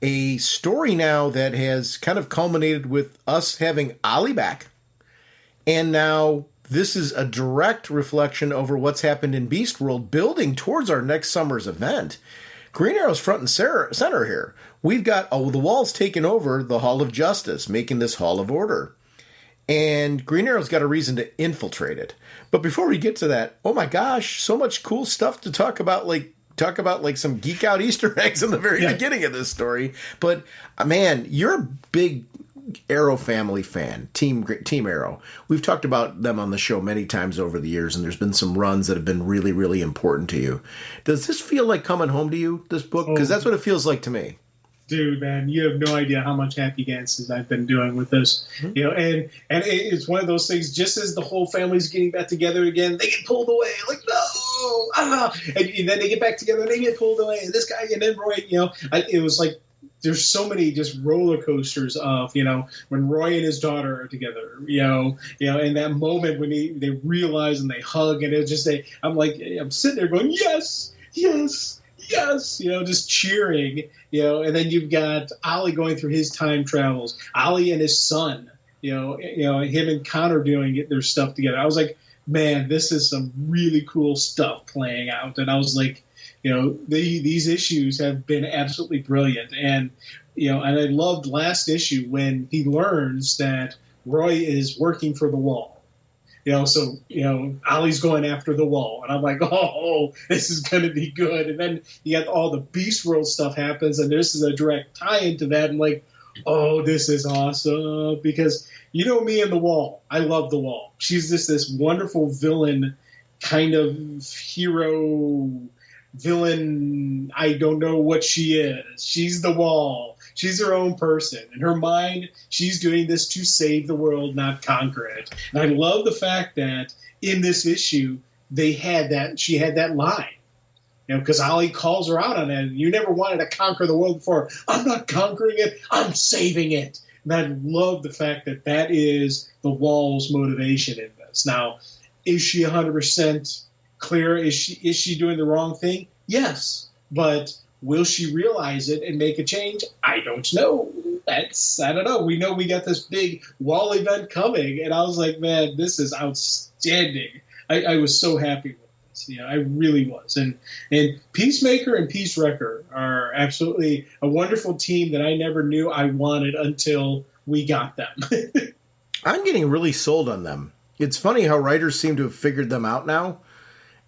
A story now that has kind of culminated with us having Ollie back. And now this is a direct reflection over what's happened in Beast World, building towards our next summer's event. Green Arrow's front and center here. We've got the Wall's taken over the Hall of Justice, making this Hall of Order. And Green Arrow's got a reason to infiltrate it. But before we get to that, oh my gosh, so much cool stuff to talk about, like some geek out Easter eggs in the very beginning of this story. But man, you're a big Arrow family fan, Team Arrow. We've talked about them on the show many times over the years, and there's been some runs that have been really, really important to you. Does this feel like coming home to you, this book? Because that's what it feels like to me. Dude, man, you have no idea how much happy dances I've been doing with this. And it's one of those things, just as the whole family's getting back together again, they get pulled away, like, no, and then they get back together and they get pulled away, and this guy, and then Roy, it was like, there's so many just roller coasters of, when Roy and his daughter are together, and that moment when they realize and they hug, and it's just, I'm sitting there going, yes, yes, yes, just cheering, and then you've got Ollie going through his time travels, Ollie and his son, him and Connor doing their stuff together. I was like, man, this is some really cool stuff playing out. And I was like, these issues have been absolutely brilliant. And, and I loved last issue when he learns that Roy is working for the Wall. So Ollie's going after the Wall, and I'm like, oh, this is going to be good. And then you got all the Beast World stuff happens, and this is a direct tie into that. I'm like, oh, this is awesome, because me and the Wall. I love the Wall. She's this wonderful villain, kind of hero villain. I don't know what she is. She's the Wall. She's her own person. In her mind, she's doing this to save the world, not conquer it. And I love the fact that in this issue, she had that line. Because Ollie calls her out on that. You never wanted to conquer the world before. I'm not conquering it. I'm saving it. And I love the fact that is the Wall's motivation in this. Now, is she 100% clear? Is she doing the wrong thing? Yes. But will she realize it and make a change? I don't know. I don't know. We know we got this big Wall event coming, and I was like, man, this is outstanding. I was so happy with this. I really was. And Peacemaker and Peace Wrecker are absolutely a wonderful team that I never knew I wanted until we got them. I'm getting really sold on them. It's funny how writers seem to have figured them out now.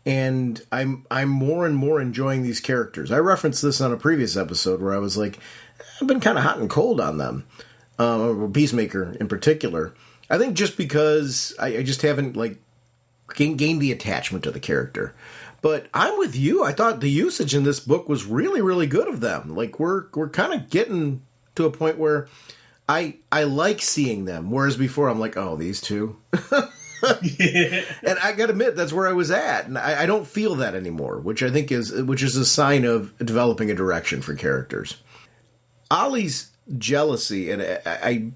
And I'm more and more enjoying these characters. I referenced this on a previous episode where I was like, I've been kind of hot and cold on them, Peacemaker in particular. I think just because I just haven't gained the attachment to the character. But I'm with you. I thought the usage in this book was really, really good of them. Like we're kind of getting to a point where I like seeing them, whereas before I'm like, oh, these two. And I got to admit, that's where I was at. And I don't feel that anymore, which I think is a sign of developing a direction for characters. Ollie's jealousy, and I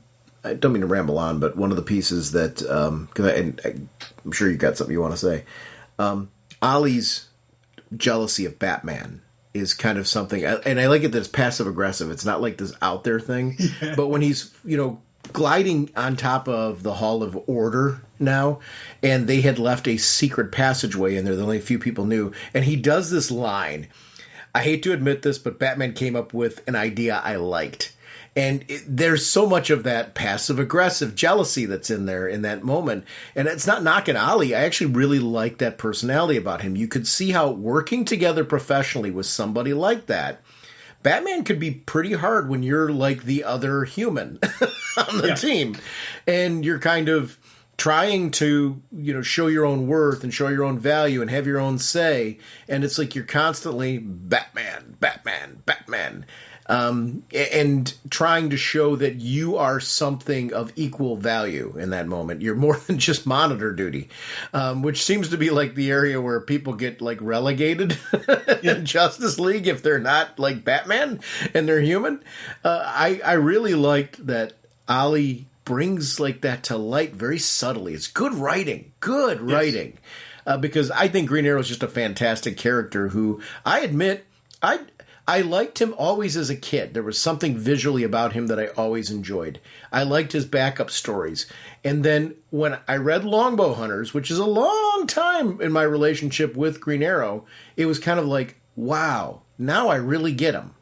don't mean to ramble on, but one of the pieces that, because I'm sure you got something you want to say. Ollie's jealousy of Batman is kind of something, and I like it that it's passive aggressive. It's not like this out there thing, but when he's, gliding on top of the Hall of Order now, and they had left a secret passageway in there that only a few people knew, and he does this line. I hate to admit this, but Batman came up with an idea I liked. And there's so much of that passive-aggressive jealousy that's in there in that moment. And it's not knocking Ollie. I actually really like that personality about him. You could see how working together professionally with somebody like that, Batman could be pretty hard when you're like the other human on the team. And you're kind of trying to, show your own worth and show your own value and have your own say. And it's like you're constantly Batman, Batman, Batman. And trying to show that you are something of equal value in that moment. You're more than just monitor duty, which seems to be like the area where people get like relegated in Justice League if they're not like Batman and they're human. I really liked that Ollie brings like that to light very subtly. It's good writing, because I think Green Arrow is just a fantastic character who I admit I liked him always as a kid. There was something visually about him that I always enjoyed. I liked his backup stories. And then when I read Longbow Hunters, which is a long time in my relationship with Green Arrow, it was kind of like, wow, now I really get him.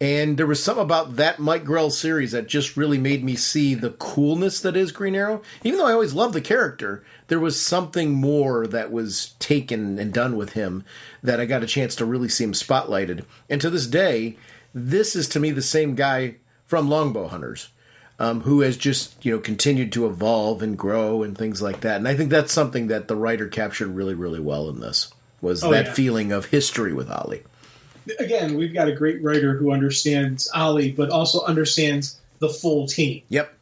And there was something about that Mike Grell series that just really made me see the coolness that is Green Arrow. Even though I always loved the character, there was something more that was taken and done with him that I got a chance to really see him spotlighted. And to this day, this is to me the same guy from Longbow Hunters, who has just continued to evolve and grow and things like that. And I think that's something that the writer captured really, really well in this, was feeling of history with Ollie. Again, we've got a great writer who understands Ollie, but also understands the full team. Yep.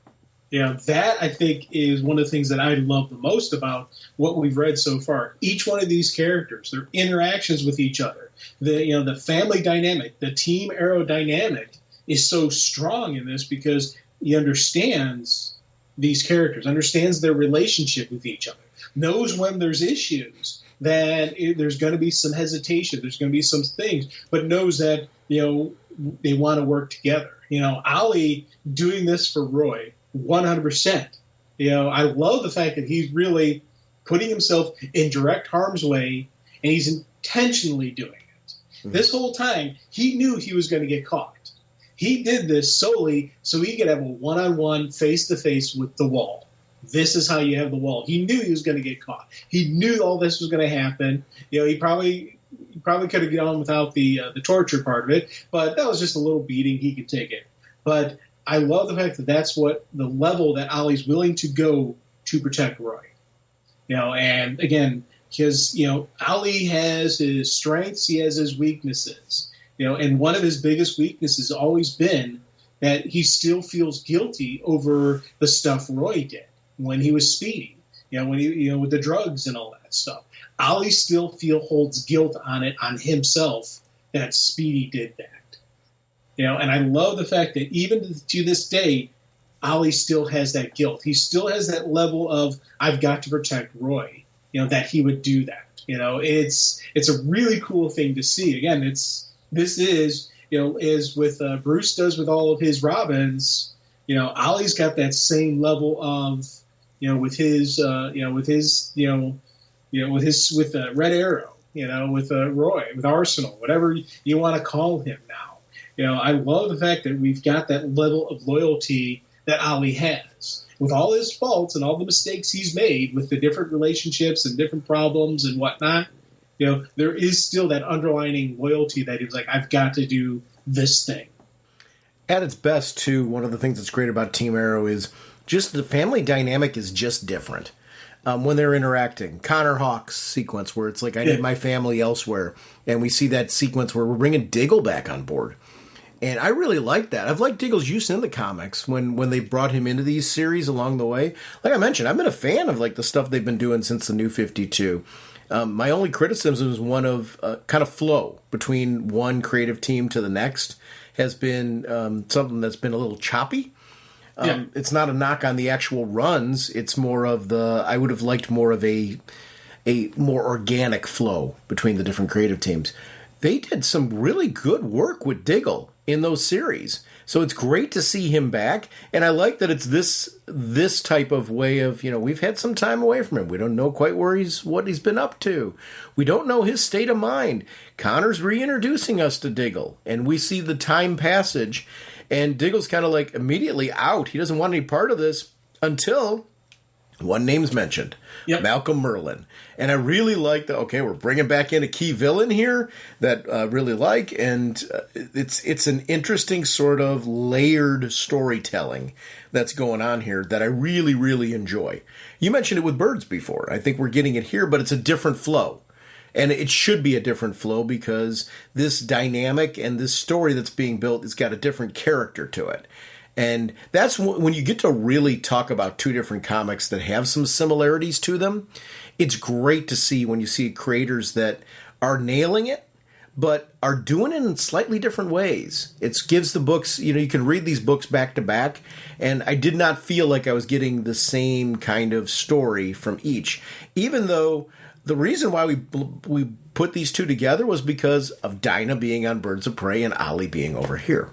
That I think is one of the things that I love the most about what we've read so far. Each one of these characters, their interactions with each other, the family dynamic, the Team Arrow dynamic is so strong in this because he understands these characters, understands their relationship with each other, knows when there's issues, that there's going to be some hesitation, there's going to be some things, but knows that, they want to work together. Ollie doing this for Roy, 100%. I love the fact that he's really putting himself in direct harm's way, and he's intentionally doing it. Mm-hmm. This whole time, he knew he was going to get caught. He did this solely so he could have a one-on-one, face-to-face with the wall. This is how you have the wall. He knew he was going to get caught. He knew all this was going to happen. He probably could have gone without the torture part of it, but that was just a little beating. He could take it. But I love the fact that that's what the level that Ollie's willing to go to protect Roy. And again, because Ollie has his strengths, he has his weaknesses. And one of his biggest weaknesses has always been that he still feels guilty over the stuff Roy did when he was speeding, when he, with the drugs and all that stuff. Ollie still holds guilt on himself that Speedy did that. And I love the fact that even to this day, Ollie still has that guilt. He still has that level of, I've got to protect Roy, that he would do that. It's a really cool thing to see. Again, is with Bruce does with all of his Robins, Ollie's got that same level of, with Red Arrow, with Roy, with Arsenal, whatever you want to call him now. I love the fact that we've got that level of loyalty that Ollie has. With all his faults and all the mistakes he's made with the different relationships and different problems and whatnot, there is still that underlining loyalty that he's like, I've got to do this thing. At its best, too, one of the things that's great about Team Arrow is just the family dynamic is just different. When they're interacting. Connor Hawk's sequence where it's like, I need my family elsewhere. And we see that sequence where we're bringing Diggle back on board. And I really like that. I've liked Diggle's use in the comics when they brought him into these series along the way. Like I mentioned, I've been a fan of like the stuff they've been doing since the New 52. My only criticism is one of kind of flow between one creative team to the next has been something that's been a little choppy. It's not a knock on the actual runs. It's more of I would have liked more of a more organic flow between the different creative teams. They did some really good work with Diggle in those series. So it's great to see him back. And I like that it's this type of way of, we've had some time away from him. We don't know quite what he's been up to. We don't know his state of mind. Connor's reintroducing us to Diggle. And we see the time passage. And Diggle's kind of like immediately out. He doesn't want any part of this until one name's mentioned, Malcolm Merlyn. And I really like that, okay, we're bringing back in a key villain here that I really like. And it's an interesting sort of layered storytelling that's going on here that I really, really enjoy. You mentioned it with Birds before. I think we're getting it here, but it's a different flow. And it should be a different flow because this dynamic and this story that's being built has got a different character to it. And that's when you get to really talk about two different comics that have some similarities to them. It's great to see when you see creators that are nailing it, but are doing it in slightly different ways. It gives the books, you can read these books back to back, and I did not feel like I was getting the same kind of story from each, even though the reason why we put these two together was because of Dinah being on Birds of Prey and Ollie being over here.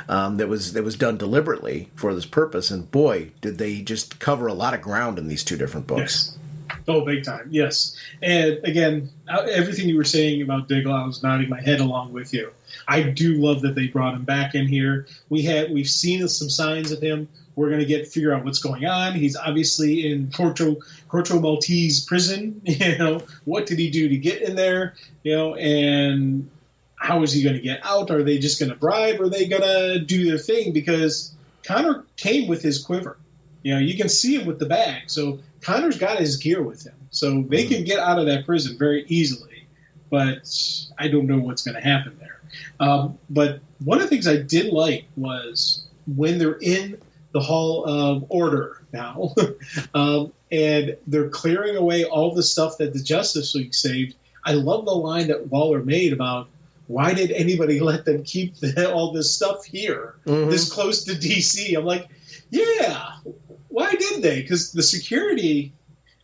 That was done deliberately for this purpose, and boy, did they just cover a lot of ground in these two different books. Yes. Oh, big time, yes. And again, everything you were saying about Diggle, I was nodding my head along with you. I do love that they brought him back in here. We've seen some signs of him. We're going to figure out what's going on. He's obviously in Corto Maltese prison. What did he do to get in there? And how is he going to get out? Are they just going to bribe? Or are they going to do their thing? Because Connor came with his quiver. You can see him with the bag. So Connor's got his gear with him. So they can get out of that prison very easily. But I don't know what's going to happen there. But one of the things I did like was when they're in the Hall of Order now, and they're clearing away all the stuff that the Justice League saved. I love the line that Waller made about, why did anybody let them keep all this stuff here, this close to DC? I'm like, yeah, why did they? Because the security,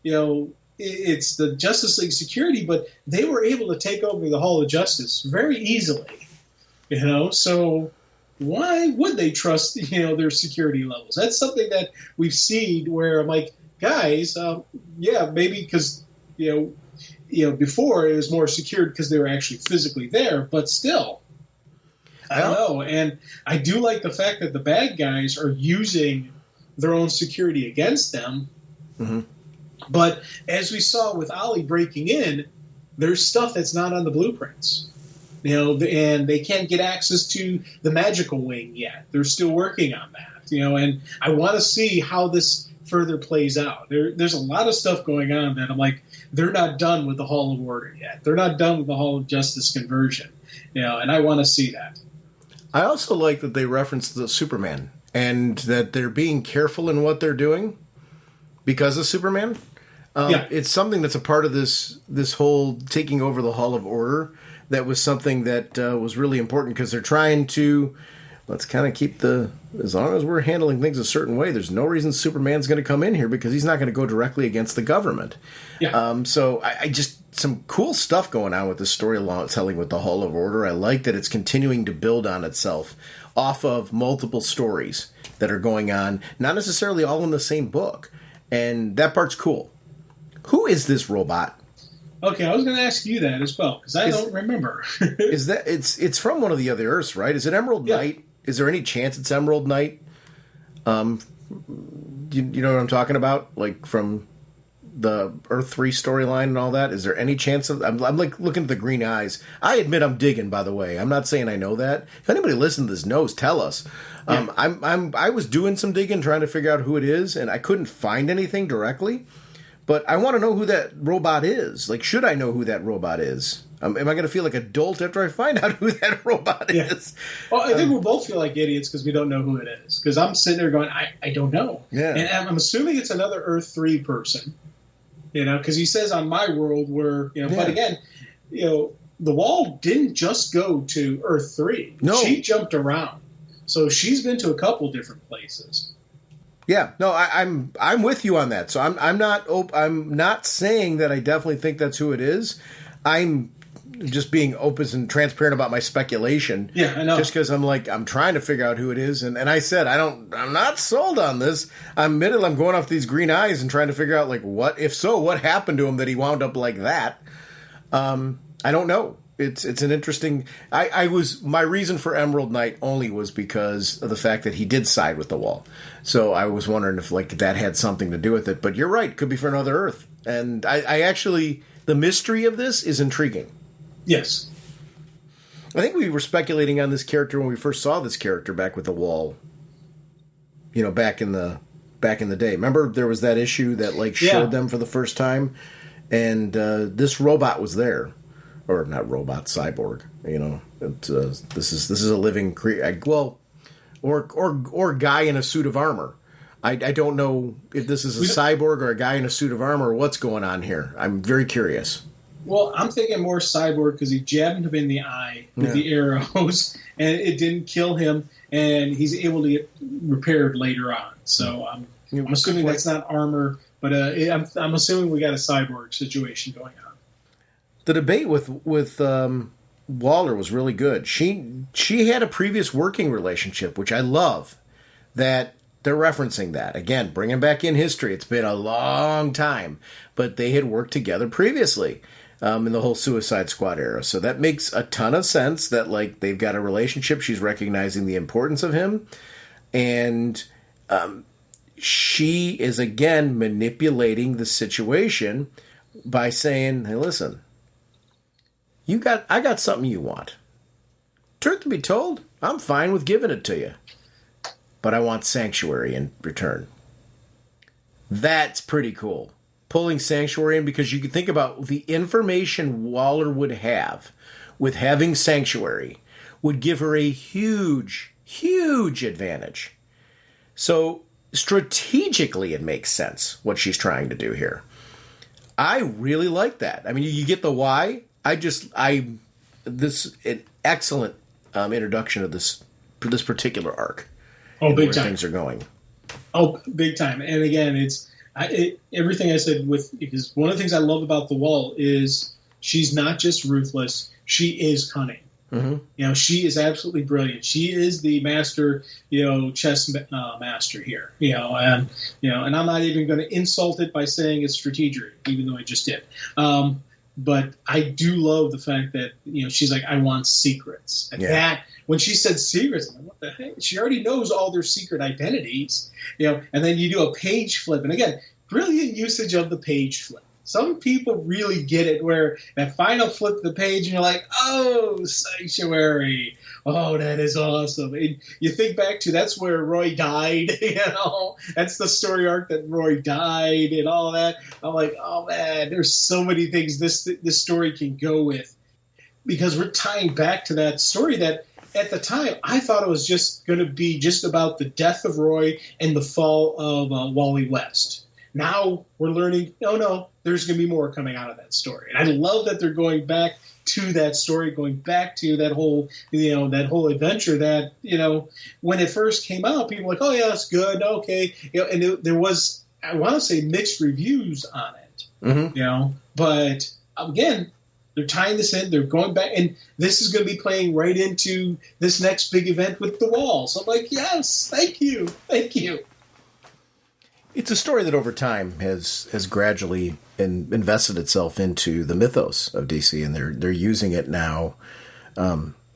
it's the Justice League security, but they were able to take over the Hall of Justice very easily, so why would they trust, their security levels? That's something that we've seen where I'm like, guys, maybe because, before it was more secured because they were actually physically there, but still, I don't know. And I do like the fact that the bad guys are using their own security against them. Mm-hmm. But as we saw with Ollie breaking in, there's stuff that's not on the blueprints. And they can't get access to the magical wing yet. They're still working on that, and I want to see how this further plays out. There's a lot of stuff going on that I'm like, they're not done with the Hall of Order yet. They're not done with the Hall of Justice conversion, and I want to see that. I also like that they reference the Superman and that they're being careful in what they're doing because of Superman. It's something that's a part of this whole taking over the Hall of Order. That was something that was really important because they're trying to, let's kind of keep as long as we're handling things a certain way, there's no reason Superman's going to come in here because he's not going to go directly against the government. Yeah. So I just, some cool stuff going on with the storytelling with the Hall of Order. I like that it's continuing to build on itself off of multiple stories that are going on, not necessarily all in the same book. And that part's cool. Who is this robot? Okay, I was going to ask you that as well because I don't remember. Is that it's from one of the other Earths, right? Is it Emerald Knight? Is there any chance it's Emerald Knight? You know what I'm talking about? Like from the Earth 3 storyline and all that. Is there any chance of? I'm like looking at the green eyes. I admit I'm digging. By the way, I'm not saying I know that. If anybody listening to this knows, tell us. Yeah. I was doing some digging, trying to figure out who it is, and I couldn't find anything directly. But I want to know who that robot is. Like, should I know who that robot is? Am I going to feel like a dolt after I find out who that robot is? Well, I think we'll both feel like idiots because we don't know who it is. Because I'm sitting there going, I don't know. Yeah. And I'm assuming it's another Earth 3 person. Because he says on my world where, but again, the Wall didn't just go to Earth 3. No. She jumped around. So she's been to a couple different places. Yeah, no, I'm with you on that. So I'm not saying that I definitely think that's who it is. I'm just being open and transparent about my speculation. Yeah, I know. Just because I'm trying to figure out who it is, and I said I'm not sold on this. I'm going off these green eyes and trying to figure out what happened to him that he wound up like that. I don't know. It's an interesting. My reason for Emerald Knight only was because of the fact that he did side with the Wall. So I was wondering if that had something to do with it. But you're right, could be for another Earth. And I actually, the mystery of this is intriguing. Yes. I think we were speculating on this character when we first saw this character back with the Wall. Back in the day. Remember there was that issue that showed them for the first time, and this robot was there. Or not robot, cyborg. This is a living or guy in a suit of armor. I don't know if this is a cyborg or a guy in a suit of armor or what's going on here. I'm very curious. Well, I'm thinking more cyborg because he jabbed him in the eye with the arrows, and it didn't kill him, and he's able to get repaired later on. So I'm assuming that's not armor, but I'm assuming we got a cyborg situation going on. The debate with Waller was really good. She had a previous working relationship, which I love, that they're referencing that. Again, bringing back in history. It's been a long time, but they had worked together previously in the whole Suicide Squad era. So that makes a ton of sense that they've got a relationship. She's recognizing the importance of him. And she is, again, manipulating the situation by saying, hey, listen, I got something you want. Truth to be told, I'm fine with giving it to you. But I want Sanctuary in return. That's pretty cool. Pulling Sanctuary in, because you can think about the information Waller would have with having Sanctuary would give her a huge, huge advantage. So strategically it makes sense what she's trying to do here. I really like that. I mean, you get the why. This an excellent introduction of this particular arc. Oh, big time. Things are going. Oh, big time. And again, it's everything I said because one of the things I love about the Wall is she's not just ruthless; she is cunning. Mm-hmm. She is absolutely brilliant. She is the master, chess master here. And I'm not even going to insult it by saying it's strategic, even though I just did. But I do love the fact that, she's like, I want secrets. And that, when she said secrets, I'm like, what the heck? She already knows all their secret identities, and then you do a page flip. And again, brilliant usage of the page flip. Some people really get it where that final flip of the page and you're like, oh, Sanctuary. Oh, that is awesome. And you think back to that's where Roy died, That's the story arc that Roy died and all that. I'm like, oh, man, there's so many things this story can go with. Because we're tying back to that story that at the time I thought it was just going to be just about the death of Roy and the fall of Wally West. Now we're learning, no, there's going to be more coming out of that story. And I love that they're going back to that story, going back to that whole, that whole adventure that, when it first came out, people were like, oh, yeah, it's good. Okay. And there was, I want to say, mixed reviews on it, but again, they're tying this in, they're going back, and this is going to be playing right into this next big event with the Wall. So I'm like, yes, thank you. It's a story that over time has gradually invested itself into the mythos of DC, and they're using it now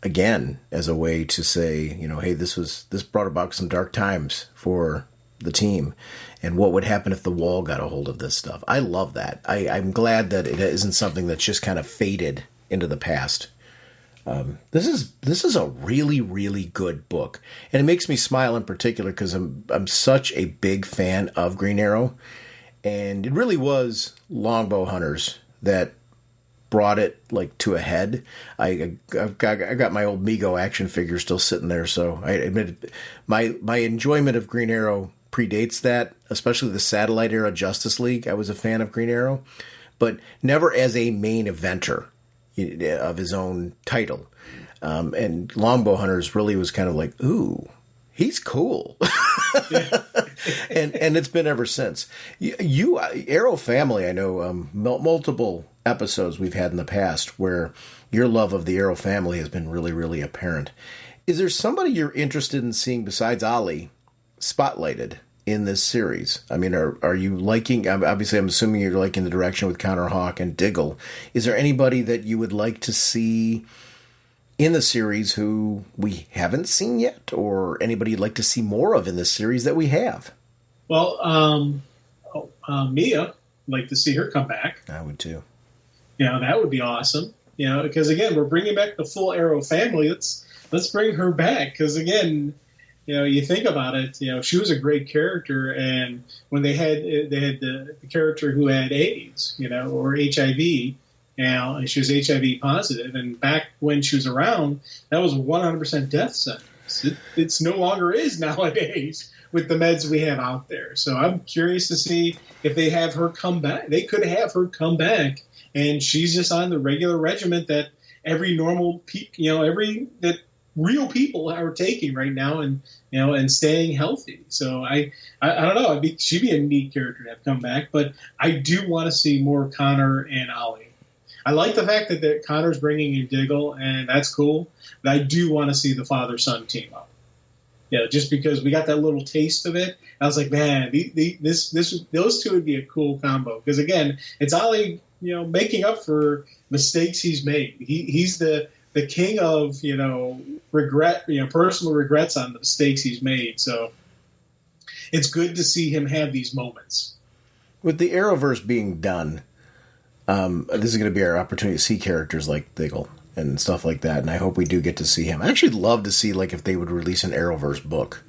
again as a way to say, hey, this brought about some dark times for the team, and what would happen if the Wall got a hold of this stuff. I love that. I'm glad that it isn't something that's just kind of faded into the past. This is a really, really good book, and it makes me smile in particular because I'm such a big fan of Green Arrow, and it really was Longbow Hunters that brought it to a head. I got my old Mego action figure still sitting there, so I admit my enjoyment of Green Arrow predates that, especially the Satellite era Justice League. I was a fan of Green Arrow, but never as a main eventer of his own title. And Longbow Hunters really was kind of like, ooh, he's cool. and it's been ever since. You Arrow family, I know multiple episodes we've had in the past where your love of the Arrow family has been really, really apparent. Is there somebody you're interested in seeing besides Ollie spotlighted in this series? I mean, are you liking, obviously I'm assuming you're liking the direction with Connor Hawke and Diggle. Is there anybody that you would like to see in the series who we haven't seen yet, or anybody you'd like to see more of in this series that we have? Well, Mia, I'd like to see her come back. I would too. That would be awesome. Because again, we're bringing back the full Arrow family. Let's bring her back. Because again, you think about it. She was a great character, and when they had the character who had AIDS, or HIV. And she was HIV positive, and back when she was around, that was 100% death sentence. It's no longer is nowadays with the meds we have out there. So I'm curious to see if they have her come back. They could have her come back, and she's just on the regular regimen that every normal, that real people are taking right now, and staying healthy. So I don't know. She'd be a neat character to have come back, but I do want to see more Connor and Ollie. I like the fact that Connor's bringing in Diggle, and that's cool. But I do want to see the father-son team up. Just because we got that little taste of it. I was like, man, those two would be a cool combo. Because again, it's Ollie, making up for mistakes he's made. He's the king of regret, personal regrets on the mistakes he's made. So it's good to see him have these moments. With the Arrowverse being done. This is going to be our opportunity to see characters like Diggle and stuff like that, and I hope we do get to see him. I actually love to see if they would release an Arrowverse book,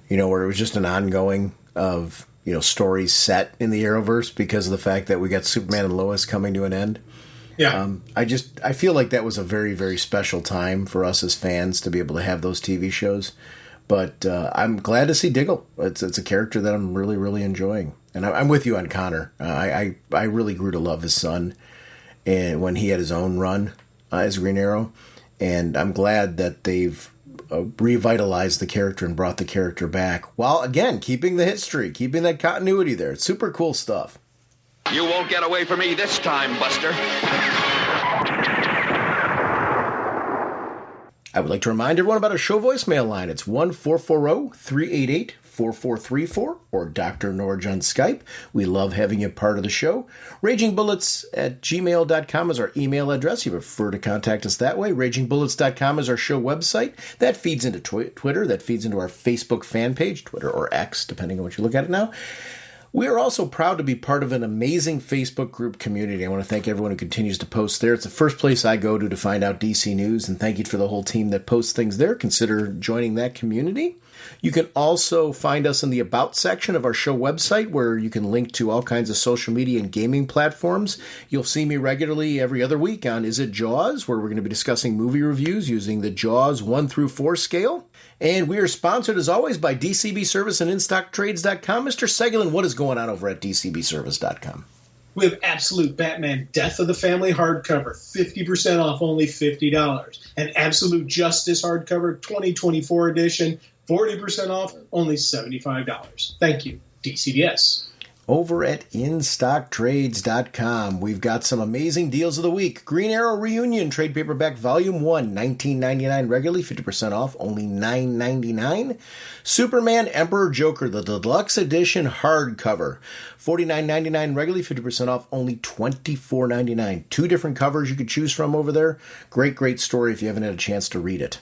where it was just an ongoing of stories set in the Arrowverse because of the fact that we got Superman and Lois coming to an end. Yeah, I feel like that was a very, very special time for us as fans to be able to have those TV shows. But I'm glad to see Diggle. It's a character that I'm really, really enjoying. And I'm with you on Connor. I really grew to love his son and when he had his own run as Green Arrow. And I'm glad that they've revitalized the character and brought the character back while, again, keeping the history, keeping that continuity there. It's super cool stuff. You won't get away from me this time, Buster. I would like to remind everyone about our show voicemail line. It's 1-440-388-4434 or drnorge on Skype. We love having you part of the show. RagingBullets@gmail.com is our email address. You prefer to contact us that way. RagingBullets.com is our show website. That feeds into Twitter. That feeds into our Facebook fan page, Twitter or X, depending on what you look at it now. We are also proud to be part of an amazing Facebook group community. I want to thank everyone who continues to post there. It's the first place I go to find out DC news, and thank you for the whole team that posts things there. Consider joining that community. You can also find us in the About section of our show website, where you can link to all kinds of social media and gaming platforms. You'll see me regularly every other week on Is It Jaws, where we're going to be discussing movie reviews using the Jaws 1 through 4 scale. And we are sponsored, as always, by DCB Service and InStockTrades.com. Mr. Segalin, what is going on over at DCBService.com? We have Absolute Batman Death of the Family hardcover, 50% off, only $50. And Absolute Justice hardcover, 2024 edition, 40% off, only $75. Thank you, DCBS. Over at InStockTrades.com, we've got some amazing deals of the week. Green Arrow Reunion Trade Paperback Volume 1, $19.99 regularly, 50% off, only $9.99. Superman Emperor Joker, the Deluxe Edition hardcover, $49.99 regularly, 50% off, only $24.99. 2 different covers you could choose from over there. Great, great story if you haven't had a chance to read it.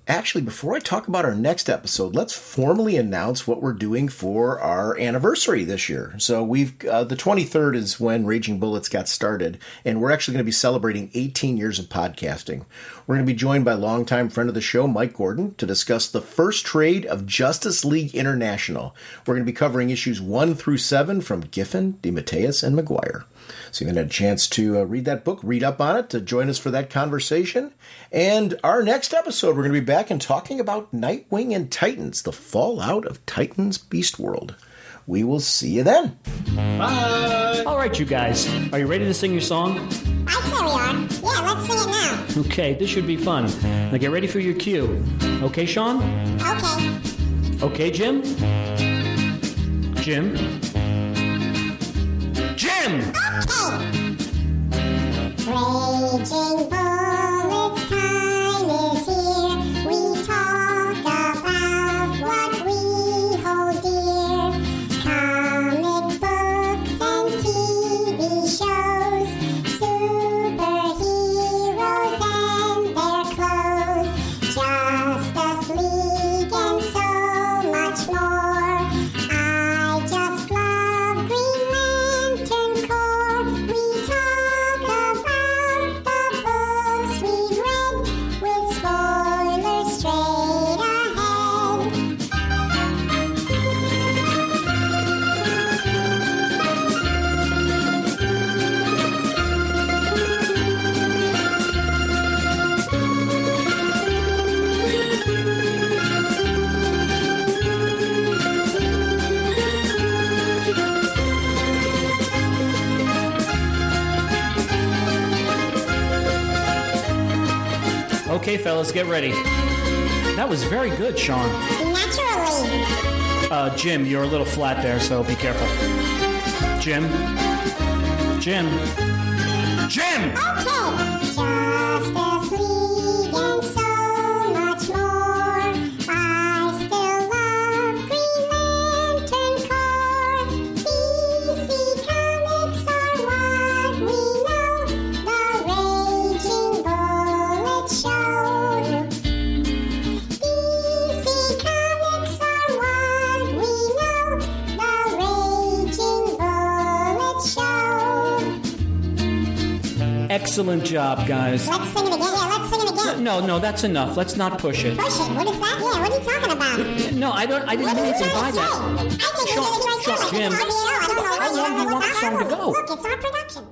Actually, before I talk about our next episode, let's formally announce what we're doing for our anniversary this year. So we've the 23rd is when Raging Bullets got started, and we're actually going to be celebrating 18 years of podcasting. We're going to be joined by longtime friend of the show, Mike Gordon, to discuss the first trade of Justice League International. We're going to be covering issues 1 through 7 from Giffen, DeMatteis, and Maguire. So you've had a chance to read that book, read up on it, to join us for that conversation. And our next episode, we're going to be back and talking about Nightwing and Titans, the fallout of Titans Beast World. We will see you then. Bye! All right, you guys. Are you ready to sing your song? I'd say we are. Yeah, let's sing it now. Okay, this should be fun. Now get ready for your cue. Okay, Sean? Okay. Okay, Jim? Jim? Jim! Okay. Raging Bullets time is here. We talk about what we hold dear. Okay, fellas, get ready. That was very good, Sean. Naturally. Jim, you're a little flat there, so be careful. Jim. Okay. Justice League and so much more. I still love Green Lantern Corps. DC Comics are what we know. The Raging Bullet Show. DC Comics are what we know. The Raging Bullet Show. Excellent job, guys. Let's sing it again. Yeah, let's sing it again. No, that's enough. Let's not push it. Push it. What is that? Yeah, what are you talking about? No, I didn't mean anything by that. I think we did it right Jim, there. how long do you want the song to go? Look, it's our production.